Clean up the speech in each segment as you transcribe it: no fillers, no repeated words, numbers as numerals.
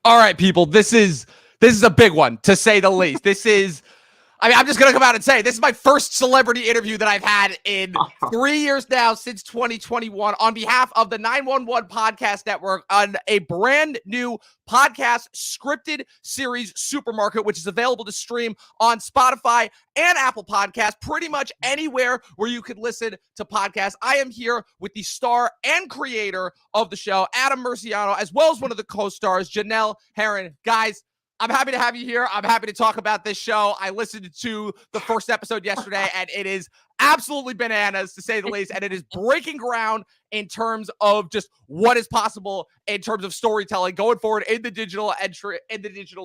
All right, people, this is a big one, to say the least. I'm just going to come out and say, this is my first celebrity interview that I've had in 3 years now, since 2021, on behalf of the 911 Podcast Network, on a brand new podcast scripted series, Supermarket, which is available to stream on Spotify and Apple Podcasts, pretty much anywhere where you could listen to podcasts. I am here with the star and creator of the show, Adam Murciano, as well as one of the co-stars, Janelle Heron. Guys, I'm happy to have you here. I'm happy to talk about this show. I listened to the first episode yesterday, and it is absolutely bananas, to say the least, and it is breaking ground in terms of just what is possible in terms of storytelling going forward in the digital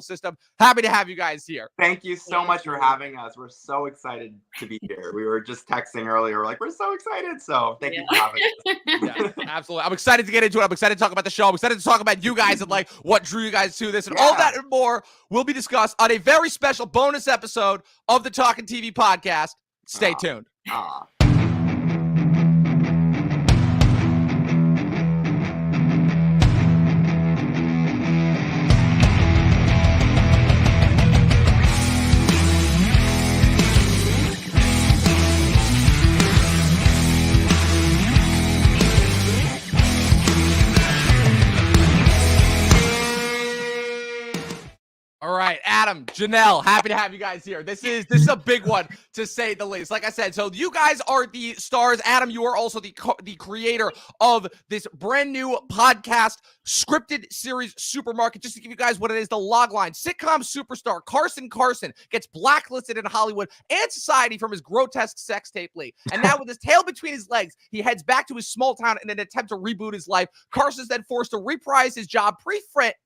system. Happy to have you guys here. Thank you so much for having us. We're so excited to be here. We were just texting earlier. We're like, we're so excited. So thank you for having us. Yeah, absolutely. I'm excited to get into it. I'm excited to talk about the show. I'm excited to talk about you guys and like what drew you guys to this, and all that and more will be discussed on a very special bonus episode of the Talkin TV podcast. Stay tuned. All right, Adam, Janelle, happy to have you guys here. This is a big one, to say the least. Like I said, so you guys are the stars. Adam, you are also the creator of this brand new podcast scripted series, Supermarket. Just to give you guys what it is, the logline: sitcom superstar Carson gets blacklisted in Hollywood and society from his grotesque sex tape leak. And now with his tail between his legs, he heads back to his small town in an attempt to reboot his life. Carson's then forced to reprise his job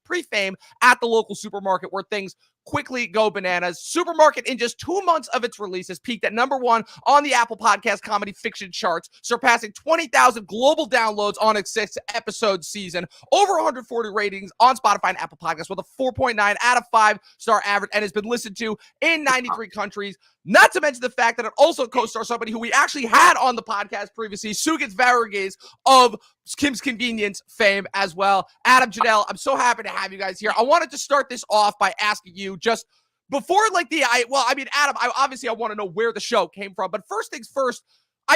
pre-fame at the local supermarket, where things quickly go bananas. Supermarket, in just 2 months of its release, has peaked at #1 on the Apple Podcast comedy fiction charts, surpassing 20,000 global downloads on its 6-episode season, over 140 ratings on Spotify and Apple Podcasts, with a 4.9 out of 5 star average, and has been listened to in 93 countries. Not to mention the fact that it also co-stars somebody who we actually had on the podcast previously, Sugit Varghese of Kim's Convenience fame as well. Adam, Janelle, I'm so happy to have you guys here. I wanted to start this off by asking you, just before Adam, I want to know where the show came from, but first things first,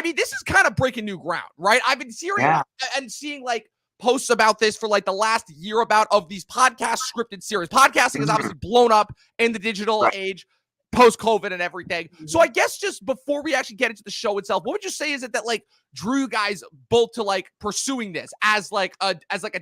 this is kind of breaking new ground, right? I've been hearing and seeing like posts about this for like the last year of these podcast scripted series. Podcasting is obviously blown up in the digital age, post-COVID and everything. So I guess just before we actually get into the show itself, what would you say is it that like drew you guys both to like pursuing this as like a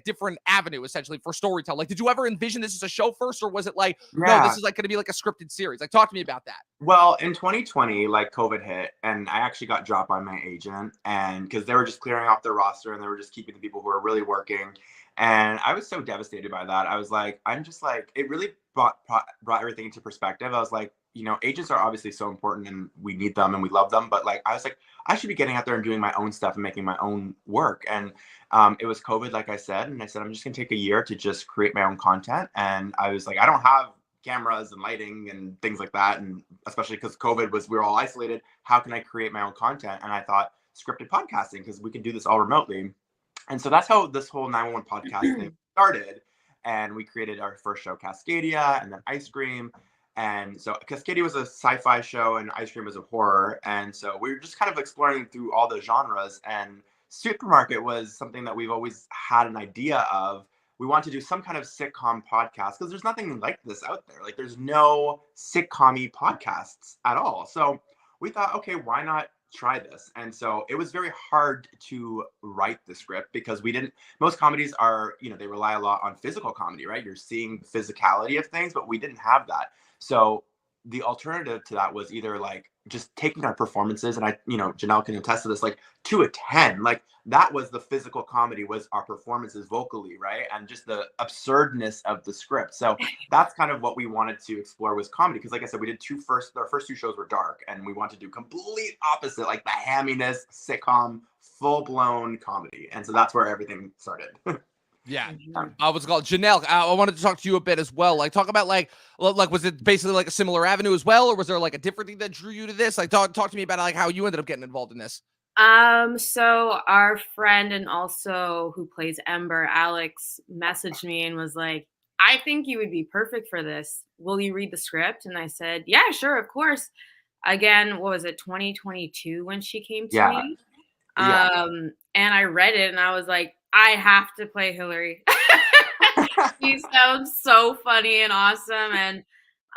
different avenue essentially for storytelling? Like, did you ever envision this as a show first, or was it like, no, this is like going to be like a scripted series? Like, talk to me about that. Well, in 2020, like COVID hit, and I actually got dropped by my agent, and because they were just clearing off their roster and they were just keeping the people who are really working. And I was so devastated by that. I was like, it really brought everything into perspective. I was like, agents are obviously so important and we need them and we love them. But like, I was like, I should be getting out there and doing my own stuff and making my own work. And it was COVID, like I said. And I said, I'm just going to take a year to just create my own content. And I was like, I don't have cameras and lighting and things like that. And especially because COVID we were all isolated. How can I create my own content? And I thought scripted podcasting, because we can do this all remotely. And so that's how this whole 911 podcast thing started. And we created our first show, Cascadia, and then Ice Cream. And so Cascadia was a sci-fi show and Ice Cream was a horror. And so we were just kind of exploring through all the genres. And Supermarket was something that we've always had an idea of. We want to do some kind of sitcom podcast, because there's nothing like this out there. Like, there's no sitcom-y podcasts at all. So we thought, okay, why not try this? And so it was very hard to write the script, because most comedies are, they rely a lot on physical comedy, right? You're seeing the physicality of things, but we didn't have that. So the alternative to that was either like just taking our performances, and Janelle can attest to this, like to a 10, like that was the physical comedy, was our performances vocally, right? And just the absurdness of the script. So that's kind of what we wanted to explore was comedy. Because like I said, our first 2 shows were dark, and we wanted to do complete opposite, like the hamminess, sitcom, full-blown comedy. And so that's where everything started. Yeah. What's it called? Janelle, I wanted to talk to you a bit as well. Like, talk about like, was it basically like a similar avenue as well? Or was there like a different thing that drew you to this? Like, talk to me about like how you ended up getting involved in this. So our friend and also who plays Ember, Alex, messaged me and was like, I think you would be perfect for this. Will you read the script? And I said, yeah, sure, of course. Again, what was it, 2022 when she came to Yeah, me? yeah. And I read it and I was like, I have to play Hillary. She sounds so funny and awesome.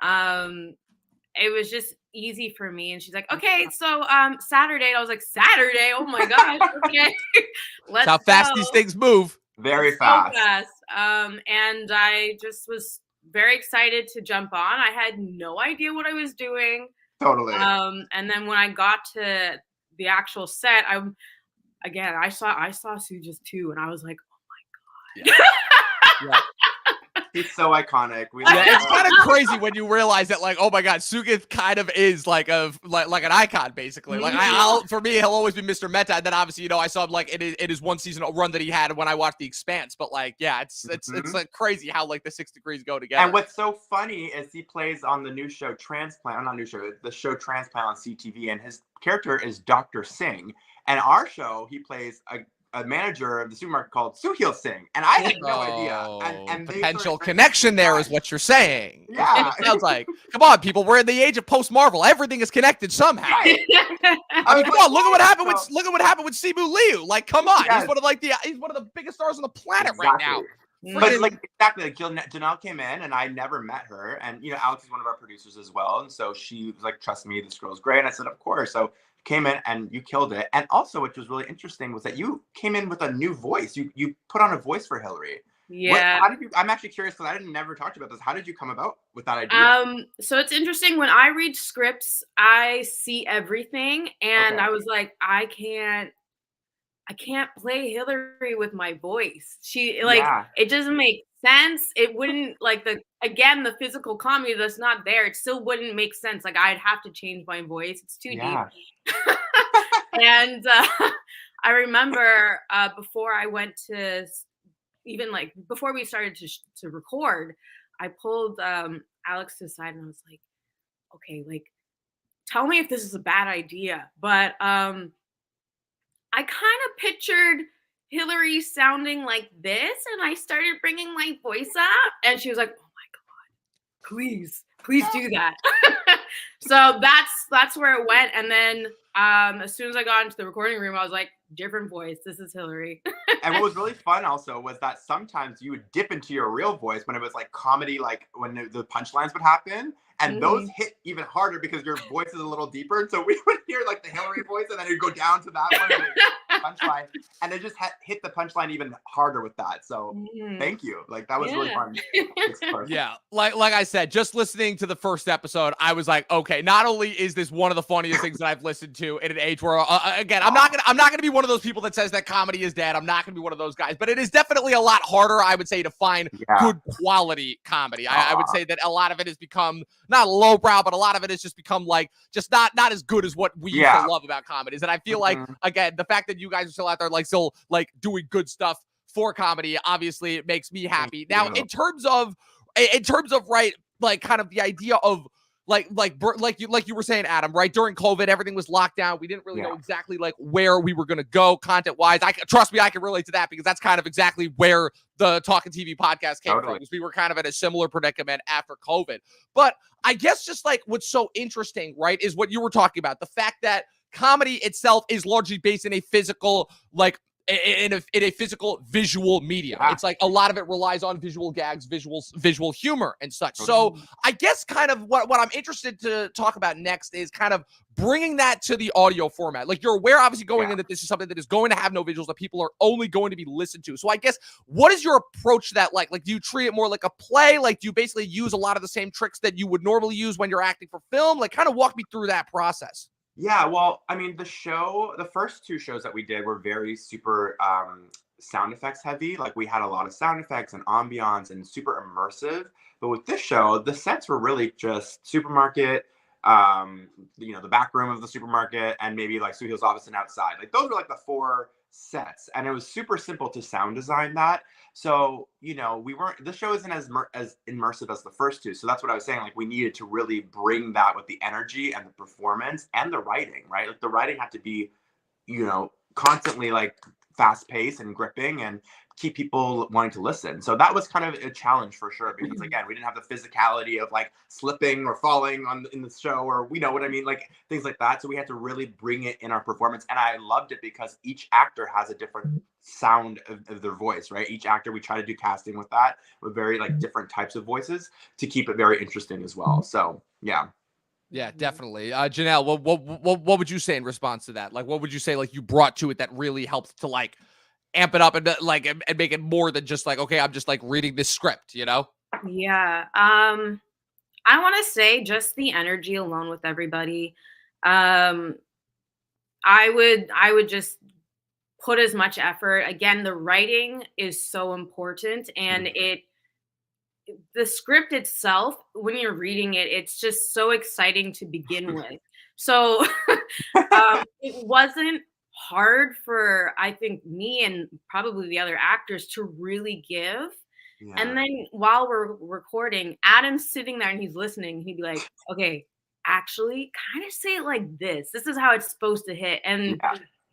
And it was just easy for me. And she's like, okay, so Saturday. And I was like, Saturday? Oh my gosh, okay. That's Let's how fast these go. things move. Very So fast. fast. And I just was very excited to jump on. I had no idea what I was doing. Totally. And then when I got to the actual set, I saw Sujas too, and I was like, oh my god. Yeah. He's so iconic. We Yeah, love it's him. kind of crazy when you realize that, like, oh my God, Sugith kind of is like an icon, basically. Like, for me, he'll always be Mr. Meta. And then obviously, I saw him like it is one season run that he had when I watched The Expanse. But like, yeah, it's like crazy how like the 6 degrees go together. And what's so funny is he plays on the new show Transplant, not new show, the show Transplant on CTV, and his character is Dr. Singh. And our show, he plays a manager of the supermarket called Suhil Singh, and I had no idea. And potential connection there is what you're saying. Yeah, It sounds like. Come on, people. We're in the age of post Marvel. Everything is connected somehow. Right. I mean, come on. Look at what happened with Simu Liu. Like, come on. Yes. He's one of the biggest stars on the planet right now. But like exactly, like Janelle came in, and I never met her, and Alex is one of our producers as well, and so she was like, "Trust me, this girl's great." And I said, "Of course." So came in and you killed it. And also, which was really interesting, was that you came in with a new voice. You put on a voice for Hillary. Yeah. How did you? I'm actually curious because I didn't never talked about this. How did you come about with that idea? So it's interesting when I read scripts, I see everything, and Okay. I was like, I can't play Hillary with my voice. It doesn't make sense. It wouldn't the physical comedy that's not there. It still wouldn't make sense. Like I'd have to change my voice. It's too deep. And I remember before I went to before we started to record, I pulled Alex to the side and I was like, okay, like tell me if this is a bad idea, but I kind of pictured Hillary sounding like this, and I started bringing my voice up, and she was like, "Oh my god, please do that." So that's where it went, and then as soon as I got into the recording room, I was like, "Different voice. This is Hillary." And what was really fun also was that sometimes you would dip into your real voice when it was like comedy, like when the punchlines would happen. And those hit even harder because your voice is a little deeper. And so we would hear like the Hillary voice, and then it'd go down to that one, and punchline, and it just hit the punchline even harder with that. So thank you. Like that was really fun. Yeah, like I said, just listening to the first episode, I was like, okay, not only is this one of the funniest things that I've listened to in an age where, again, I'm not gonna be one of those people that says that comedy is dead. I'm not gonna be one of those guys, but it is definitely a lot harder, I would say, to find good quality comedy. I would say that a lot of it has become not lowbrow, but a lot of it has just become like just not as good as what we used to love about comedies. And I feel like, again, the fact that you guys are still out there, like still like doing good stuff for comedy, obviously it makes me happy. Now, in terms of right, like kind of the idea of like you were saying, Adam, right? During COVID, everything was locked down. We didn't really know exactly like where we were going to go content wise. Trust me, I can relate to that because that's kind of exactly where the Talkin TV podcast came from. We were kind of in a similar predicament after COVID. But I guess just like what's so interesting, right, is what you were talking about. The fact that comedy itself is largely based in a physical, like in a physical visual medium. It's like a lot of it relies on visual gags, visual humor and such. So I guess kind of what I'm interested to talk about next is kind of bringing that to the audio format. Like you're aware, obviously, going in that this is something that is going to have no visuals, that people are only going to be listened to. So I guess what is your approach to that? Like do you treat it more like a play? Like do you basically use a lot of the same tricks that you would normally use when you're acting for film? Like kind of walk me through that process. Yeah, well, I mean, the first 2 shows that we did were very super sound effects heavy. Like we had a lot of sound effects and ambiance and super immersive. But with this show, the sets were really just supermarket, the back room of the supermarket, and maybe like Suhil's office and outside. Like those were like the 4 sets, and it was super simple to sound design that. So, the show isn't as immersive as the first 2. So that's what I was saying. Like we needed to really bring that with the energy and the performance and the writing, right? Like the writing had to be, constantly like fast paced and gripping, and keep people wanting to listen. So that was kind of a challenge for sure, because again, we didn't have the physicality of like slipping or falling in the show, or we know what I mean, like things like that. So we had to really bring it in our performance. And I loved it because each actor has a different sound of their voice, right? Each actor, we try to do casting with that, with very like different types of voices to keep it very interesting as well. So yeah. Yeah, definitely. Janelle, what would you say in response to that? Like, what would you say like you brought to it that really helped to like amp it up and like and make it more than just like, okay, I'm just like reading this script, you know? Yeah. I want to say just the energy alone with everybody. I would just put as much effort. Again, the writing is so important, and the script itself, when you're reading it, it's just so exciting to begin with. So it wasn't hard for, I think, me and probably the other actors to really give. Yeah. And then while we're recording, Adam's sitting there and he's listening. He'd be like, okay, actually kind of say it like this. This is how it's supposed to hit. And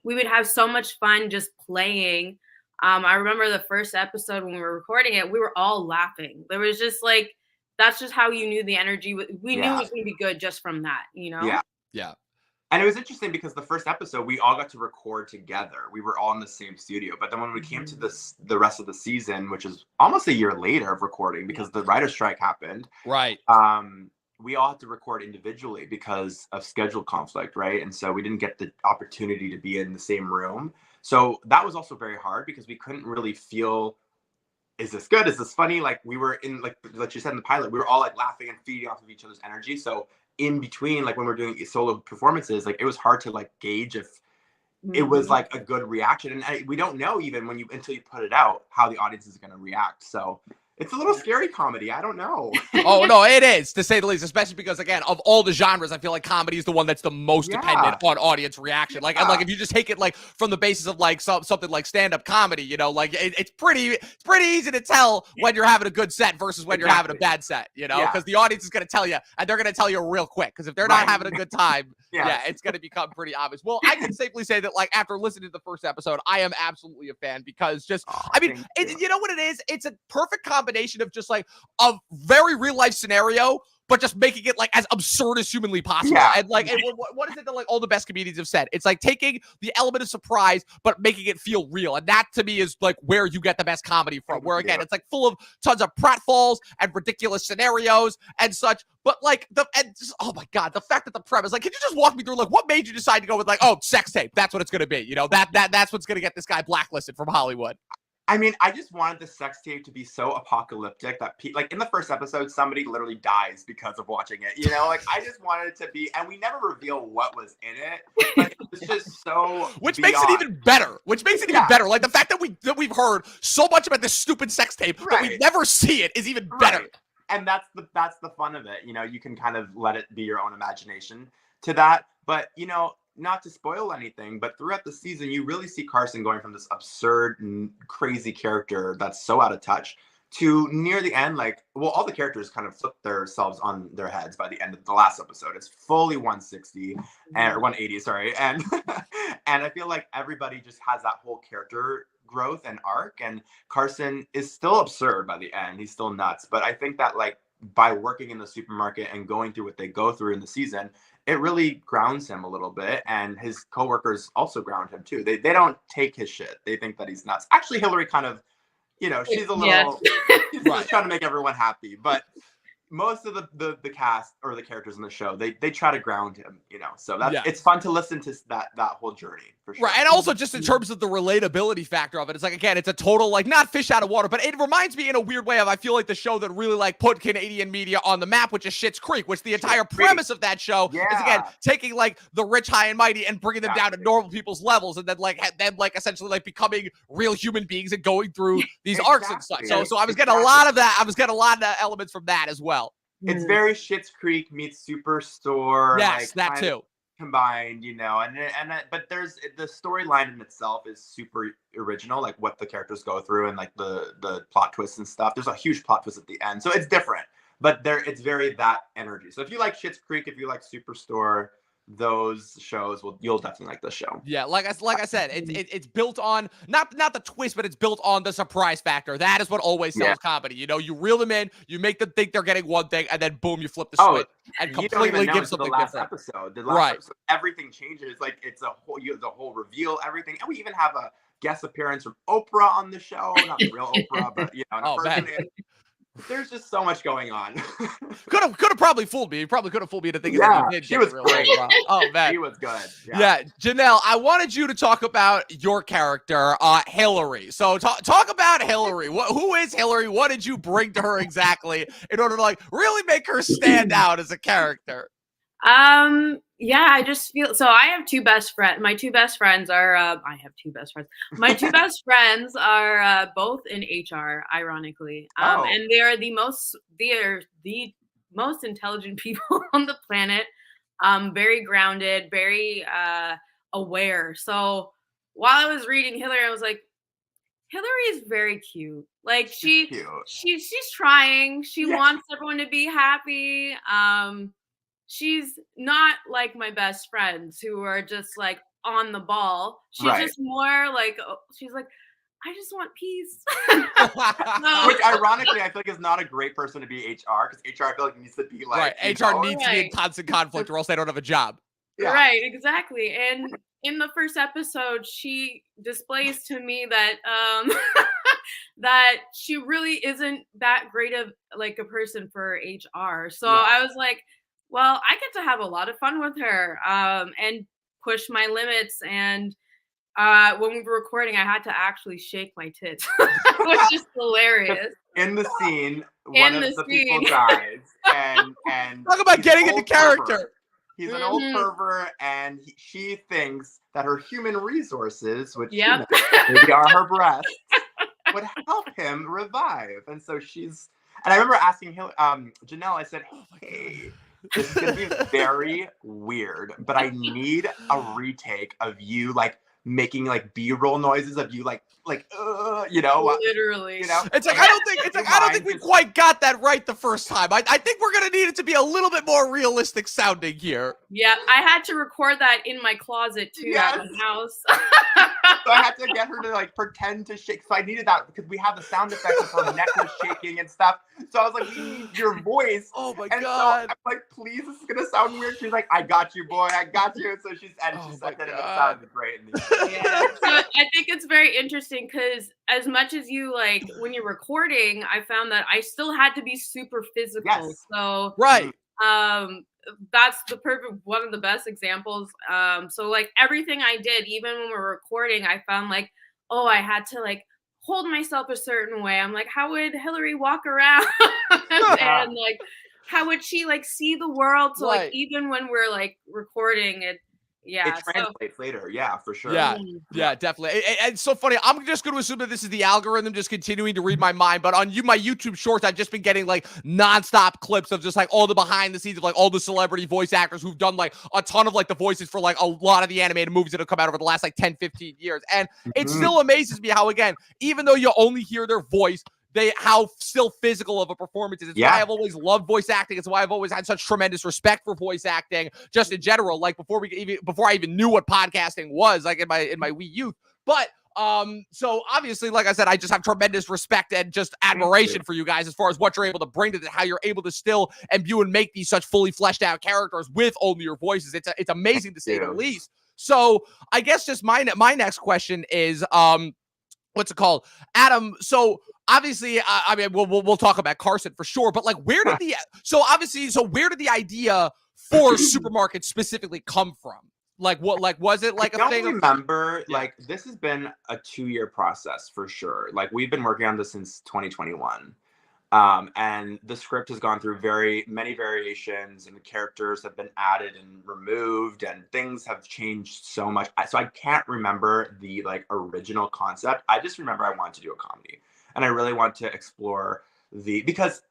we would have so much fun just playing. I remember the first episode when we were recording it, we were all laughing. There was just like, that's just how you knew the energy. We knew it was going to be good just from that, you know? Yeah. Yeah. And it was interesting because the first episode, we all got to record together. We were all in the same studio. But then when we came to the rest of the season, which is almost a year later of recording because the writer's strike happened. Right. We all had to record individually because of schedule conflict, right? And so we didn't get the opportunity to be in the same room. So that was also very hard because we couldn't really feel, is this good? Is this funny? Like we were in, like you said in the pilot, we were all like laughing and feeding off of each other's energy. So in between, like when we're doing solo performances, like it was hard to like gauge if it was like a good reaction. And we don't know even until you put it out, how the audience is going to react. So it's a little scary comedy. I don't know. Oh, no, it is, to say the least, especially because, again, of all the genres, I feel like comedy is the one that's the most dependent on audience reaction. Like, and like if you just take it like from the basis of like something like stand-up comedy, you know, like it's pretty easy to tell when you're having a good set versus when you're having a bad set, you know, because the audience is going to tell you, and they're going to tell you real quick, because if they're not having a good time, it's going to become pretty obvious. Well, I can safely say that, like, after listening to the first episode, I am absolutely a fan because just, I mean, you know what it is? It's a perfect combination of just like a very real life scenario, but just making it like as absurd as humanly possible. And like, and what is it that like all the best comedians have said? It's like taking the element of surprise, but making it feel real. And that to me is like where you get the best comedy from, where again, it's like full of tons of pratfalls and ridiculous scenarios and such. But like oh my God, the fact that the premise, like, can you just walk me through like what made you decide to go with like, oh, sex tape? That's what it's going to be. You know, that's what's going to get this guy blacklisted from Hollywood. I mean, I just wanted the sex tape to be so apocalyptic that, like, in the first episode, somebody literally dies because of watching it. You know, like, I just wanted it to be, and we never reveal what was in it. But it's just so Which makes it even better. Like, the fact that we've heard so much about this stupid sex tape, but we never see it is even better. And that's the fun of it. You know, you can kind of let it be your own imagination to that. But, you know, not to spoil anything, but throughout the season, you really see Carson going from this absurd and crazy character that's so out of touch to near the end, like, well, all the characters kind of flip themselves on their heads by the end of the last episode. It's fully 160 or 180, sorry. And and I feel like everybody just has that whole character growth and arc, and Carson is still absurd by the end. He's still nuts. But I think that, like, by working in the supermarket and going through what they go through in the season, it really grounds him a little bit, and his coworkers also ground him too. They don't take his shit. They think that he's nuts. Actually, Hillary kind of, you know, she's a little, she's just trying to make everyone happy. But most of the cast or the characters in the show, they try to ground him, you know. So that's it's fun to listen to that whole journey for sure. Right, and also just in terms of the relatability factor of it, it's like, again, it's a total like not fish out of water, but it reminds me in a weird way of, I feel like, the show that really like put Canadian media on the map, which is Schitt's Creek, which the entire premise of that show is, again, taking like the rich, high and mighty and bringing them down to normal people's levels, and then like essentially like becoming real human beings and going through these arcs and such. So I was getting a lot of that. I was getting a lot of elements from that as well. It's very Schitt's Creek meets Superstore. Yes, like, that too. Combined, you know, but there's the storyline in itself is super original, like what the characters go through and like the plot twists and stuff. There's a huge plot twist at the end, so it's different, but it's very that energy. So if you like Schitt's Creek, if you like Superstore, those shows you'll definitely like this show. Yeah, like I said, it's built on not the twist, but it's built on the surprise factor. That is what always sells comedy. You know, you reel them in, you make them think they're getting one thing, and then boom, you flip the switch and completely give something different. The last episode, everything changes. Like it's the whole reveal, everything, and we even have a guest appearance from Oprah on the show. Not the real Oprah, but there's just so much going on. could have probably fooled me. You probably could have fooled me to think that you did. She was great. Oh man, she was good. Yeah, Janelle, I wanted you to talk about your character, Hillary. So talk about Hillary. Who is Hillary? What did you bring to her exactly in order to like really make her stand out as a character? Yeah, I just feel so. I have two best friends. My two best friends are. I have two best friends. My two best friends are both in HR, ironically, and they are the most intelligent people on the planet. Very grounded, very aware. So while I was reading Hillary, I was like, Hillary is very cute. Like she's trying. She wants everyone to be happy. She's not like my best friends who are just like on the ball. She's just more like, she's like, I just want peace. Which ironically, I feel like is not a great person to be HR, because HR I feel like needs to be like HR needs to be in constant conflict or else they don't have a job. Yeah. Right, exactly. And in the first episode, she displays to me that that she really isn't that great of like a person for HR. So I was like, well, I get to have a lot of fun with her and push my limits. And when we were recording, I had to actually shake my tits, which is hilarious. In the scene, one of the people dies, and talk about getting into character. Pervert. He's an old pervert, and she thinks that her human resources, which maybe are her breasts, would help him revive. And so she's. And I remember asking Janelle. I said, "Hey, this is gonna be very weird, but I need a retake of you like making like B-roll noises of you like you know, literally. You know, it's like I don't think we quite got that right the first time. I think we're gonna need it to be a little bit more realistic sounding here. Yeah, I had to record that in my closet too at my house. So I had to get her to like pretend to shake. So I needed that because we have the sound effects of her neck was shaking and stuff. So I was like, we need your voice. Oh my God. So I'm like, please, this is gonna sound weird. She's like, I got you, boy, I got you. And so she said that and it sounded great. Yeah. So I think it's very interesting because as much as you like when you're recording, I found that I still had to be super physical. Yes. So Mm-hmm. that's one of the best examples. So like everything I did, even when we were recording, I found like, I had to like hold myself a certain way. I'm like, how would Hillary walk around? And like, how would she like see the world? So like even when we're like recording it, it translates later. Yeah, for sure. Yeah, definitely. And it's so funny. I'm just going to assume that this is the algorithm just continuing to read my mind. But on my YouTube shorts, I've just been getting like nonstop clips of just like all the behind the scenes of like all the celebrity voice actors who've done like a ton of like the voices for like a lot of the animated movies that have come out over the last like 10, 15 years. And it still amazes me how, again, even though you only hear their voice, how still physical of a performance is. It's why I've always loved voice acting. It's why I've always had such tremendous respect for voice acting, just in general. Like before I even knew what podcasting was, like in my wee youth. But so obviously, like I said, I just have tremendous respect and just admiration for you guys as far as what you're able to bring to this, how you're able to still imbue and make these such fully fleshed out characters with only your voices. It's amazing to say the least. So I guess just my next question is what's it called, Adam? So obviously, I mean, we'll talk about Carson for sure, but like, where did the idea for supermarkets specifically come from? Like, what, like, was it like a thing? I don't remember. Like, this has been a 2-year process for sure. Like, we've been working on this since 2021. And the script has gone through many variations, and the characters have been added and removed, and things have changed so much. So I can't remember the like original concept. I just remember I wanted to do a comedy. And I really want to explore because,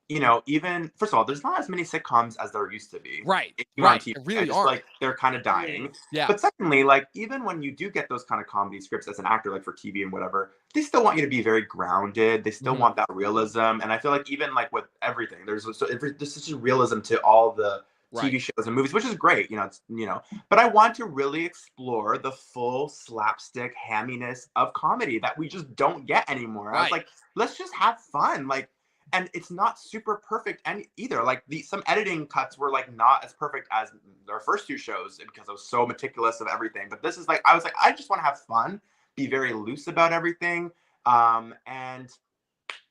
you know, even first of all, there's not as many sitcoms as there used to be. Right. On TV. Really aren't. Like they're kind of dying. Yeah. But secondly, like even when you do get those kind of comedy scripts as an actor, like for TV and whatever, they still want you to be very grounded. They still want that realism. And I feel like even like with everything, there's such a realism to all the TV shows and movies, which is great, but I want to really explore the full slapstick hamminess of comedy that we just don't get anymore. I was like, let's just have fun. Like, and it's not super perfect either. Like some editing cuts were like not as perfect as our first two shows because I was so meticulous of everything. But this is like, I was like, I just want to have fun, be very loose about everything. And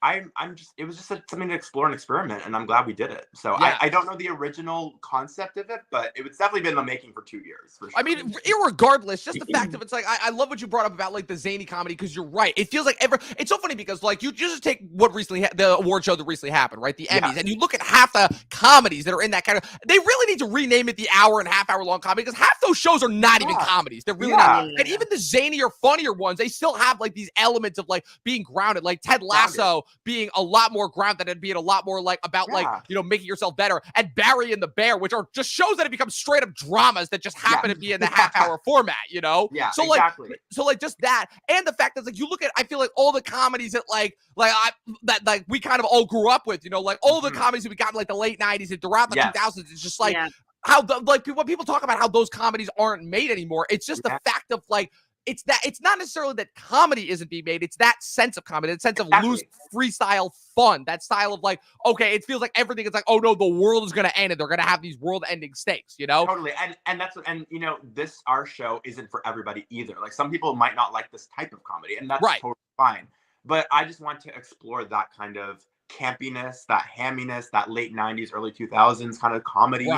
it was just something to explore and experiment, and I'm glad we did it. So I don't know the original concept of it, but it's definitely been in the making for 2 years. For sure. I mean, irregardless, just the fact of it's like, I love what you brought up about like the zany comedy, because you're right. It feels like it's so funny because like you just take what recently the award show that recently happened, right? The Emmys, and you look at half the comedies that are in that kind of, they really need to rename it the hour and a half hour long comedy, because half those shows are not even comedies. They're really not. And even the zanier, funnier ones, they still have like these elements of like being grounded, like Ted Lasso being a lot more grounded and being a lot more like about like, making yourself better, and Barry and the Bear, which are just shows that have become straight up dramas that just happen to be in the half hour format, so like just that, and the fact that like you look at, I feel like all the comedies that like we kind of all grew up with, like all the comedies that we got in like the late 90s and throughout the 2000s, it's just like how when people talk about how those comedies aren't made anymore, it's just the fact of like, it's not necessarily that comedy isn't being made. It's that sense of comedy, that sense of loose freestyle fun, that style of like, okay, it feels like everything is like, oh no, the world is going to end and they're going to have these world ending stakes, Totally. And this, our show isn't for everybody either. Like some people might not like this type of comedy, and that's totally fine. But I just want to explore that kind of campiness, that hamminess, that late 90s, early 2000s kind of comedy.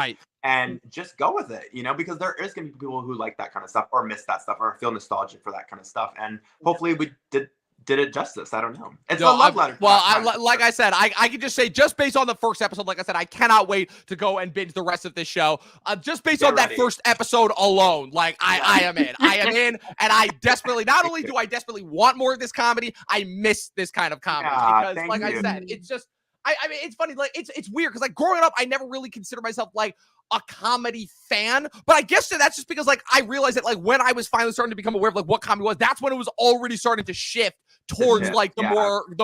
And just go with it, because there is going to be people who like that kind of stuff or miss that stuff or feel nostalgic for that kind of stuff. And hopefully we did it justice. I don't know. It's a love letter. Well, like I said, I can just say, just based on the first episode, like I said, I cannot wait to go and binge the rest of this show. Just based on that first episode alone, like I am in. I am in, and I desperately, not only do I desperately want more of this comedy, I miss this kind of comedy because, like I said, it's just. I mean, it's funny. Like it's weird because like growing up, I never really considered myself like a comedy fan, but I guess that's just because like I realized that like when I was finally starting to become aware of like what comedy was, that's when it was already starting to shift towards like the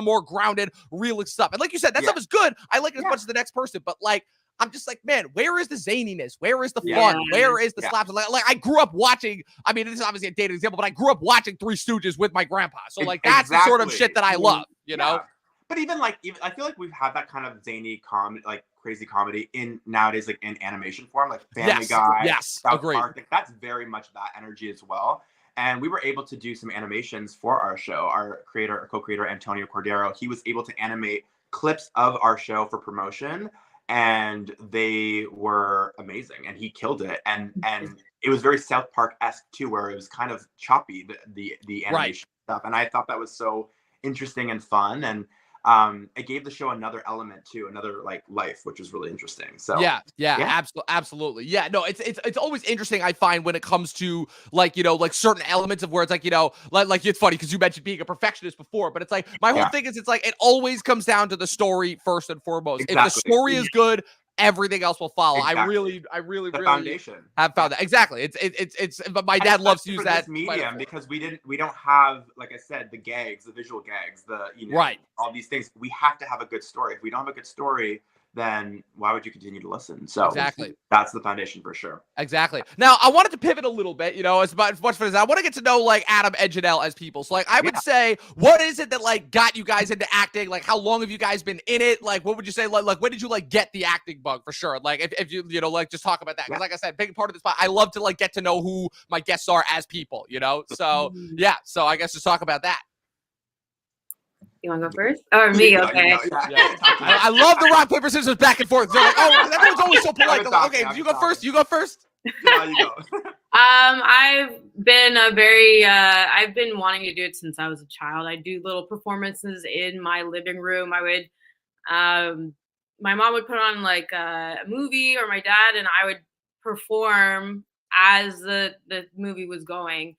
more grounded, realistic stuff. And like you said, that stuff is good. I like it as much as the next person, but like I'm just like, man, where is the zaniness? Where is the fun? Where is the slaps? Like I grew up watching. I mean, this is obviously a dated example, but I grew up watching Three Stooges with my grandpa. So like that's the sort of shit that I love, know. But even I feel like we've had that kind of zany comedy, like crazy comedy in nowadays, like in animation form, like Family Guy, South Park. Like that's very much that energy as well. And we were able to do some animations for our show. Our co-creator, Antonio Cordero, he was able to animate clips of our show for promotion, and they were amazing. And he killed it. And it was very South Park-esque too, where it was kind of choppy, the animation stuff. And I thought that was so interesting and fun. And it gave the show another element too, another like life, which was really interesting. So absolutely. Yeah, no, it's always interesting, I find, when it comes to like, like certain elements of where it's like, like it's funny because you mentioned being a perfectionist before, but it's like my whole thing is it's like it always comes down to the story first and foremost. If the story is good, everything else will follow. I really foundation. Have found that. Exactly. It's but my dad loves to use that medium because we don't have, like I said, the gags, the visual gags, all these things. We have to have a good story. If we don't have a good story, then why would you continue to listen? So exactly, that's the foundation for sure. Exactly. Now I wanted to pivot a little bit, as much fun as I want to get to know like Adam and Janelle as people. So like I would say, what is it that like got you guys into acting? Like how long have you guys been in it? Like what would you say? Like when did you like get the acting bug for sure? Like if you like just talk about that, because like I said, big part of this, I love to like get to know who my guests are as people. So so I guess just talk about that. You want to go first? Or me? Okay. I love the rock, paper, scissors back and forth. They're like, oh, everyone's always so polite. Like, okay, you go first. You go first. No, you go. I've been I've been wanting to do it since I was a child. I do little performances in my living room. I would, my mom would put on like a movie, or my dad, and I would perform as the movie was going.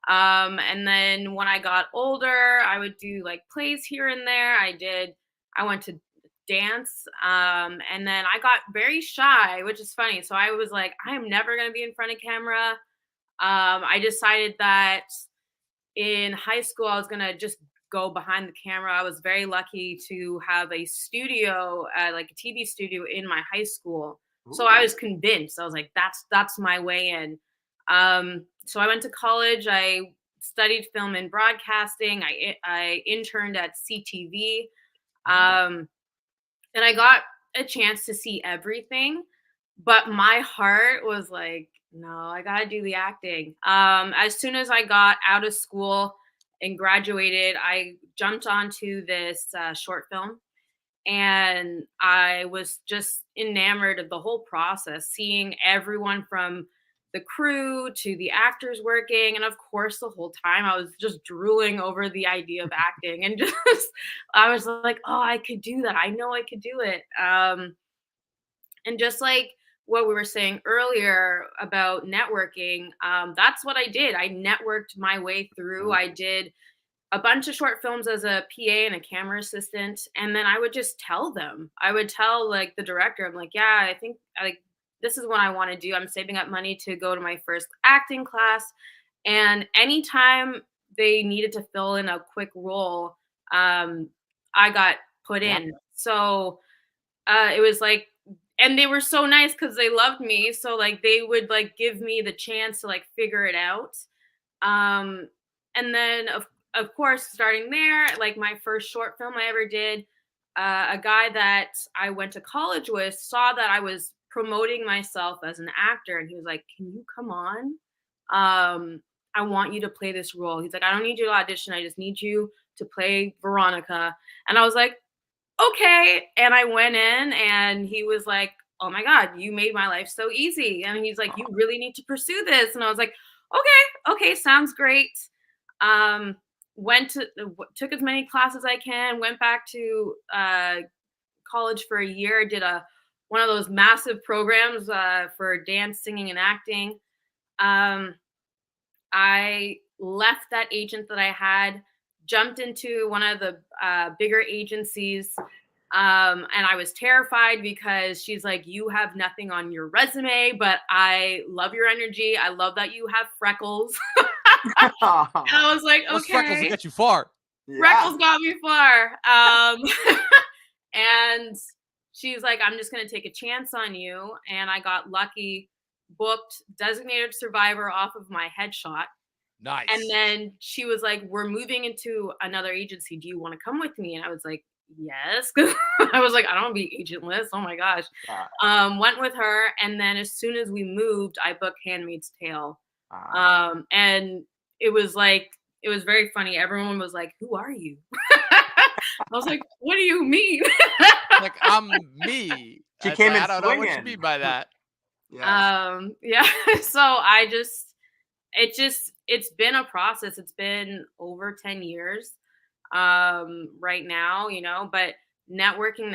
And then when I got older, I would do like plays here and there. I went to dance. And then I got very shy, which is funny. So I was like, I am never going to be in front of camera. I decided that in high school, I was going to just go behind the camera. I was very lucky to have a studio, like a TV studio in my high school. So I was convinced. I was like, that's my way in. So I went to college. I studied film and broadcasting. I interned at CTV. And I got a chance to see everything, but my heart was like, no, I gotta do the acting. As soon as I got out of school and graduated, I jumped onto this short film, and I was just enamored of the whole process, seeing everyone from the crew to the actors working. And of course, the whole time I was just drooling over the idea of acting, and just, I was like, oh, I could do that. I know I could do it. And just like what we were saying earlier about networking, that's what I did. I networked my way through. I did a bunch of short films as a PA and a camera assistant. And then I would just tell them. I would tell like the director, I'm like, yeah, I think like this is what I want to do. I'm saving up money to go to my first acting class. And anytime they needed to fill in a quick role, I got put in. So it was like, and they were so nice because they loved me. So like they would like give me the chance to like figure it out. And then of course, starting there, like my first short film I ever did, a guy that I went to college with saw that I was promoting myself as an actor, and he was like, "Can you come on? I want you to play this role." He's like, "I don't need you to audition. I just need you to play Veronica." And I was like, "Okay." And I went in, and he was like, "Oh my God, you made my life so easy." And he's like, "You really need to pursue this." And I was like, "Okay, sounds great." Took as many classes as I can, went back to college for a year, did one of those massive programs for dance, singing, and acting. I left that agent that I had, jumped into one of the bigger agencies, and I was terrified because she's like, "You have nothing on your resume, but I love your energy. I love that you have freckles." And I was like, Those okay. freckles will get you far. Freckles got me far. And she's like, "I'm just going to take a chance on you." And I got lucky, booked Designated Survivor off of my headshot. Nice. And then she was like, "We're moving into another agency. Do you want to come with me?" And I was like, yes. I was like, I don't want to be agentless. Oh my gosh. Went with her. And then as soon as we moved, I booked Handmaid's Tale. And it was very funny. Everyone was like, "Who are you?" I was like, "What do you mean?" Like, I'm me. She came in I don't know what you mean by that. Yeah. So it's been a process. It's been over 10 years right now, but networking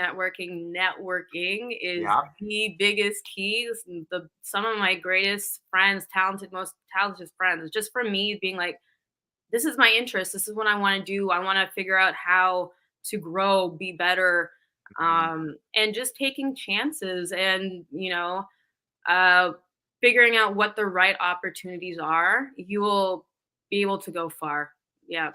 is the biggest key. Some of my greatest friends, most talented friends, just from me being like, this is my interest. This is what I want to do. I want to figure out how to grow, be better, and just taking chances and, figuring out what the right opportunities are. You will be able to go far. Yeah.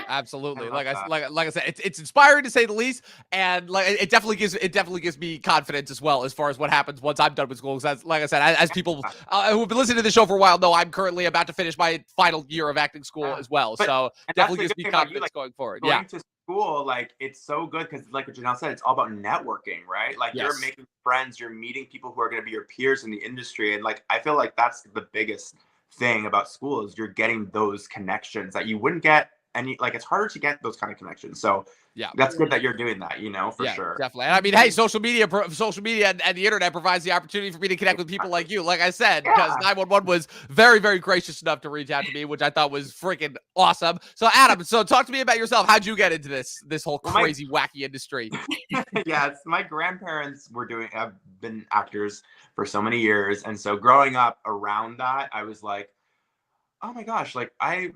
Absolutely. Like I said, it's inspiring to say the least, and like it definitely gives me confidence as well as far as what happens once I'm done with school. Because like I said, as people who've been listening to the show for a while know, I'm currently about to finish my final year of acting school as well. So definitely gives me confidence going forward. Going to school, like it's so good because, like what Janelle said, it's all about networking, right? Like you're making friends, you're meeting people who are going to be your peers in the industry, and like I feel like that's the biggest thing about school is you're getting those connections that you wouldn't get it's harder to get those kind of connections. So that's good that you're doing that, for sure. Definitely. And I mean, hey, social media and the internet provides the opportunity for me to connect with people like you. Like I said, because 911 was very, very gracious enough to reach out to me, which I thought was freaking awesome. So Adam, talk to me about yourself. How'd you get into this whole crazy, wacky industry? My grandparents have been actors for so many years. And so growing up around that, I was like, oh my gosh, like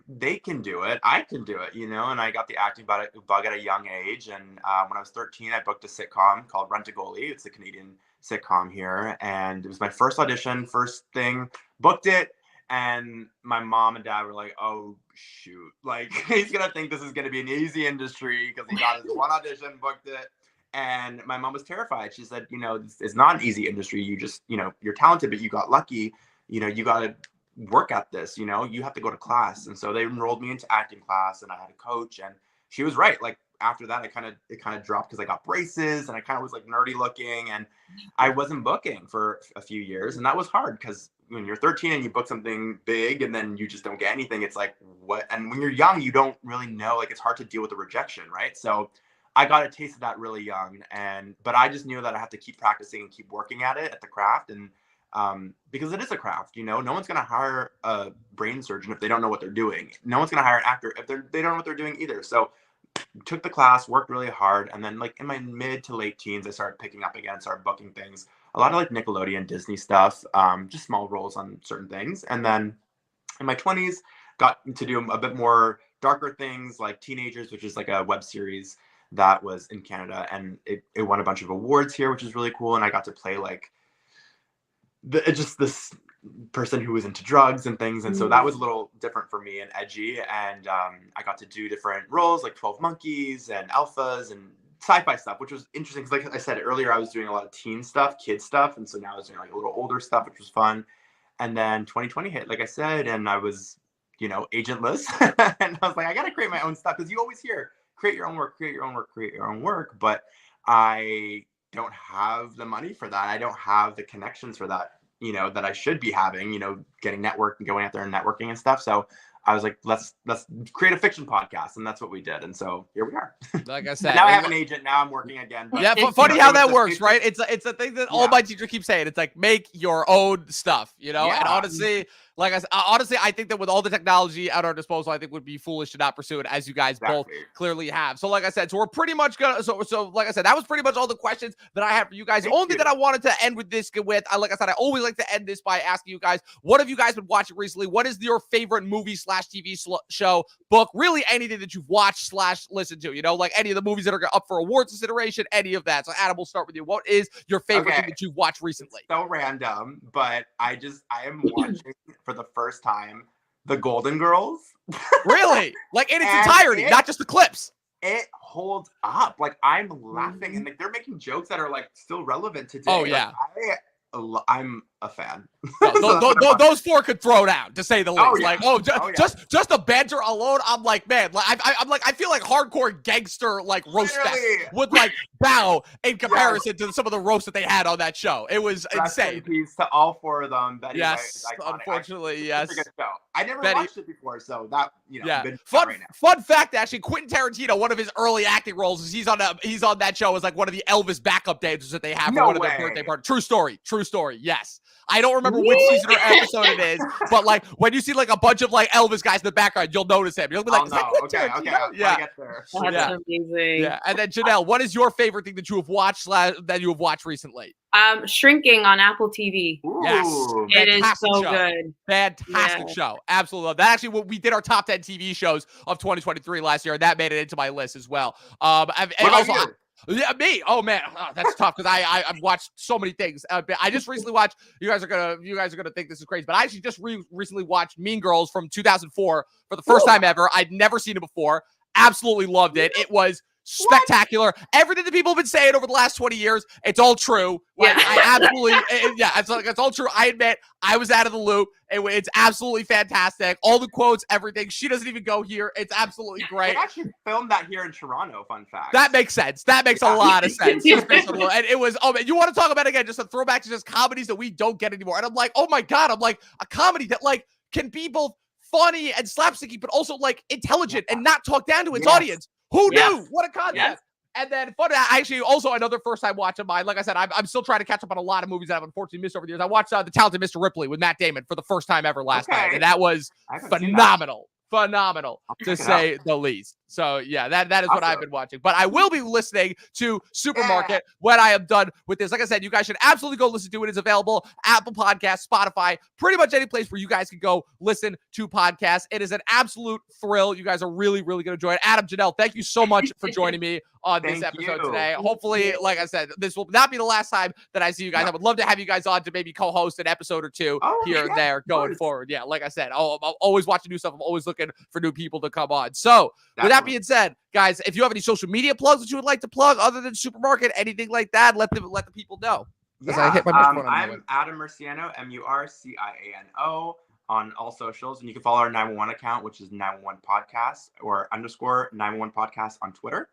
they can do it. I can do it, and I got the acting bug at a young age. And when I was 13, I booked a sitcom called Rent-A-Goalie. It's a Canadian sitcom here. And it was my first audition, first thing, booked it. And my mom and dad were like, oh, shoot. Like, he's going to think this is going to be an easy industry because he got his one audition, booked it. And my mom was terrified. She said, it's not an easy industry. You just, you're talented, but you got lucky. You got to work at this, you have to go to class. And so they enrolled me into acting class, and I had a coach, and she was right. Like after that, it kind of dropped because I got braces and I kind of was like nerdy looking, and I wasn't booking for a few years. And that was hard because when you're 13 and you book something big and then you just don't get anything, it's like, what? And when you're young, you don't really know, like it's hard to deal with the rejection, right? So I got a taste of that really young, but I just knew that I have to keep practicing and keep working at it, at the craft. And because it is a craft, no one's going to hire a brain surgeon if they don't know what they're doing. No one's going to hire an actor if they don't know what they're doing either. So took the class, worked really hard. And then like in my mid to late teens, I started picking up again, started booking things, a lot of like Nickelodeon, Disney stuff, just small roles on certain things. And then in my 20s, got to do a bit more darker things like Teenagers, which is like a web series that was in Canada. And it won a bunch of awards here, which is really cool. And I got to play like just this person who was into drugs and things. And so that was a little different for me and edgy. And I got to do different roles like 12 Monkeys and Alphas and sci-fi stuff, which was interesting because like I said earlier, I was doing a lot of teen stuff, kid stuff. And so now I was doing like a little older stuff, which was fun. And then 2020 hit, like I said, and I was, agentless. And I was like, I got to create my own stuff, because you always hear, create your own work, create your own work, create your own work. But I don't have the money for that. I don't have the connections for that, that I should be having, getting network and going out there and networking and stuff. So I was like, let's create a fiction podcast. And that's what we did. And so here we are. Like I said, now I have an agent. Now I'm working again. But, yeah, funny how that works, right? It's a thing that all my teachers keep saying. It's like, make your own stuff, And honestly, like I said, I think that with all the technology at our disposal, I think would be foolish to not pursue it, as you guys both clearly have. So like I said, so we're pretty much gonna, so like I said, that was pretty much all the questions that I have for you guys. The only thing that I wanted to end with this with, like I said, I always like to end this by asking you guys, what have you guys been watching recently? What is your favorite movie / TV show, book, really anything that you've watched / listened to, like any of the movies that are up for awards consideration, any of that. So Adam, we'll start with you. What is your favorite thing that you've watched recently? It's so random, but I am watching for the first time The Golden Girls. Really? Like in its entirety, not just the clips. It holds up. Like I'm laughing, and like they're making jokes that are like still relevant today. Oh yeah. Like, I'm a fan. Those four could throw down, to say the least. Oh, yeah. Just the banter alone, I'm like, man, like I feel like hardcore gangster like roast fest would like bow in comparison to some of the roasts that they had on that show. It was insane. Peace to all four of them. Betty yes, unfortunately, yes. I never watched it before, so that Fun fact, actually, Quentin Tarantino, one of his early acting roles is he's on that show as like one of the Elvis backup dancers that they have for one of their birthday parties. True story. Yes. I don't remember which season or episode it is, but like when you see like a bunch of like Elvis guys in the background, you'll notice him. You'll be like, okay. Yeah. Get there. That's amazing. Yeah. And then Janelle, what is your favorite thing that you have watched recently? Shrinking on Apple TV. Ooh, yes. It is so good. Fantastic show. Absolutely love that. Actually, we did our top 10 TV shows of 2023 last year, and that made it into my list as well. Yeah, me. Oh man, that's tough because I've watched so many things. I just recently watched. You guys are gonna think this is crazy, but I actually just recently watched Mean Girls from 2004 for the first time ever. I'd never seen it before. Absolutely loved it. It was spectacular. Everything that people have been saying over the last 20 years, it's all true. Like, I absolutely, it's all true. I admit I was out of the loop. It's absolutely fantastic. All the quotes, everything. She doesn't even go here. It's absolutely great. They actually filmed that here in Toronto, fun fact. That makes sense. That makes a lot of sense. And it was, oh man, you want to talk about, again, just a throwback to just comedies that we don't get anymore. And I'm like, oh my God, I'm like, a comedy that like can be both funny and slapsticky, but also like intelligent and not talk down to its audience. Who knew? What a concept. Yes. And then fun, actually, also another first time watch of mine. Like I said, I'm still trying to catch up on a lot of movies that I've unfortunately missed over the years. I watched The Talented Mr. Ripley with Matt Damon for the first time ever last night, and that was phenomenal. Phenomenal, to say the least. So yeah, that is what I've been watching. But I will be listening to Supermarket when I am done with this. Like I said, you guys should absolutely go listen to it. It's available Apple Podcasts, Spotify, pretty much any place where you guys can go listen to podcasts. It is an absolute thrill. You guys are really, really going to enjoy it. Adam, Janelle, thank you so much for joining me on this episode today. Hopefully, like I said, this will not be the last time that I see you guys. I would love to have you guys on to maybe co-host an episode or two here and there going forward. Yeah, like I said, I'm always watching new stuff. I'm always looking for new people to come on. So with that being said, guys, if you have any social media plugs that you would like to plug other than Supermarket, anything like that, let the people know. Yeah, I hit my microphone I'm Adam Murciano, Murciano, on all socials, and you can follow our 911 account, which is 911 podcast or _ 911 podcast on Twitter.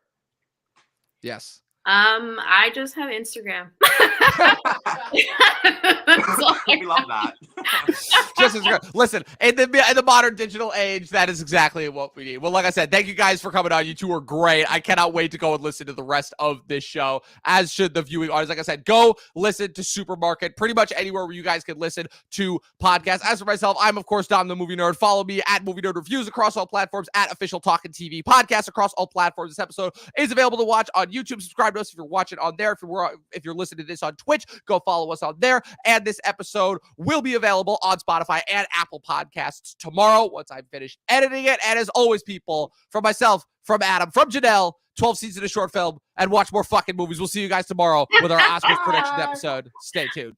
Yes. I just have Instagram. We love that. Just as good. Listen, in the modern digital age, that is exactly what we need. Well, like I said, thank you guys for coming on. You two are great. I cannot wait to go and listen to the rest of this show, as should the viewing audience. Like I said, go listen to Supermarket pretty much anywhere where you guys can listen to podcasts. As for myself, I'm, of course, Dom the Movie Nerd. Follow me at Movie Nerd Reviews across all platforms, at Official Talkin TV Podcast across all platforms. This episode is available to watch on YouTube. Subscribe to us if you're watching on there. If you're listening to this on Twitch, go follow us on there. And this episode will be available on Spotify and Apple Podcasts tomorrow once I'm finished editing it. And as always, people, from myself, from Adam, from Janelle, 12 seasons of short film, and watch more fucking movies. We'll see you guys tomorrow with our Oscars prediction episode. Stay tuned.